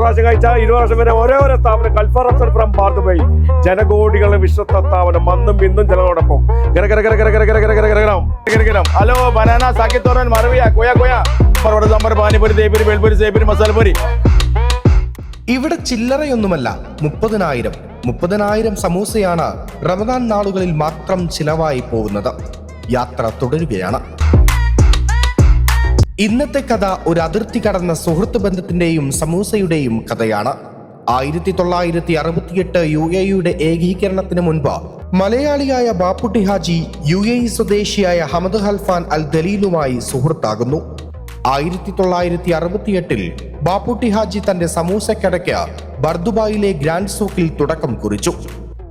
പ്രാവശ്യം കഴിച്ചാൽ 20 വർഷം വരെ ഓരോ സ്ഥാപനം കൽഫറസൽ ഫ്രം ദുബായ്. ജനകോടികളുടെ വിശ്വസ്ത സ്ഥാപനം അന്നും ഇന്നും ജനങ്ങളോടൊപ്പം. ഹലോ ബനാന സാക്കിത്തോറൻ മറവിയ കോയ കോയ പർവ്വത സാമ്പാർ പാനിപൂരി ദേപൂരി ബേൽപൂരി സേപൂരി മസാലപൂരി. ഇവിടെ ചില്ലറയൊന്നുമല്ല, 30,000 സമൂസയാണ് റമദാൻ നാളുകളിൽ മാത്രം ചിലവായി പോകുന്നത്. യാത്ര തുടരുകയാണ്. ഇന്നത്തെ കഥ ഒരു അതിർത്തി കടന്ന സുഹൃത്ത് ബന്ധത്തിന്റെയും സമൂസയുടെയും കഥയാണ്. 1968 UAE ഏകീകരണത്തിന് മുൻപ് മലയാളിയായ ബാപ്പുട്ടി ഹാജി UAE സ്വദേശിയായ ഹമദ് ഹൽഫാൻ അൽ ദലീലുമായി സുഹൃത്താകുന്നു. 1968 ബാപ്പുട്ടി ഹാജി തന്റെ സമൂസക്കടയ്ക്ക് ബർദുബായിലെ ഗ്രാൻഡ് സൂക്കിൽ തുടക്കം കുറിച്ചു.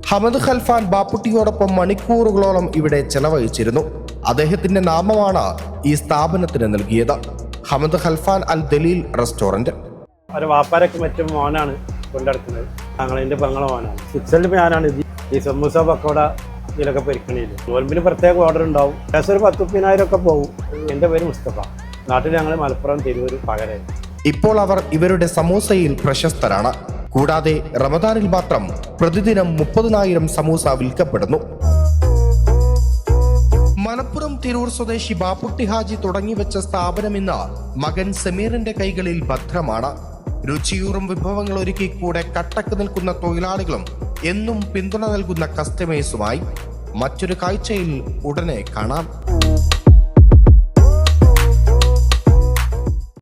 ഹമദ് ഖൽഫാൻ ബാപ്പുട്ടിയോടൊപ്പം മണിക്കൂറുകളോളം ഇവിടെ ചെലവഴിച്ചിരുന്നു. അദ്ദേഹത്തിന്റെ നാമമാണ് ഈ സ്ഥാപനത്തിന് നൽകിയത്, ഹമദ് ഖൽഫാൻ അൽ ദലീൽ റെസ്റ്റോറന്റ്. ഒരു വാപ്പാരൊക്കെ മറ്റും മോനാണ് കൊണ്ടെടുക്കുന്നത്. ഞങ്ങളതിൻ്റെ പെങ്ങളെ മോനാണ്. സ്വിറ്റ്സർലൻഡ് ഞാനാണ് ഈ സമൂസ പക്കോട ഇതിലൊക്കെ പൊരിക്കണില്ല. നോൽമ്പിന് പ്രത്യേക ഓർഡർ ഉണ്ടാവും. ഏകദേശം ഒരു 10,000 ഒക്കെ പോകും. എൻ്റെ പേര് മുസ്തഫ. നാട്ടിൽ ഞങ്ങൾ മലപ്പുറം, തിരൂർ, പകരം. ഇപ്പോൾ അവർ ഇവരുടെ സമൂസയിൽ പ്രശസ്തരാണ്. കൂടാതെ റമദാനിൽ മാത്രം പ്രതിദിനം 30,000 സമൂസ വിൽക്കപ്പെടുന്നു. മലപ്പുറം തിരൂർ സ്വദേശി ബാപ്പുട്ടി ഹാജി തുടങ്ങിവെച്ച സ്ഥാപനം ഇന്ന് മകൻ സമീറിന്റെ കൈകളിൽ ഭദ്രമാണ്. രുചിയൂറും വിഭവങ്ങൾ ഒരുക്കി കൂടെ കട്ടക്ക് നിൽക്കുന്ന തൊഴിലാളികളും എന്നും പിന്തുണ നൽകുന്ന കസ്റ്റമേഴ്സുമായി മറ്റൊരു കാഴ്ചയിൽ ഉടനെ കാണാം.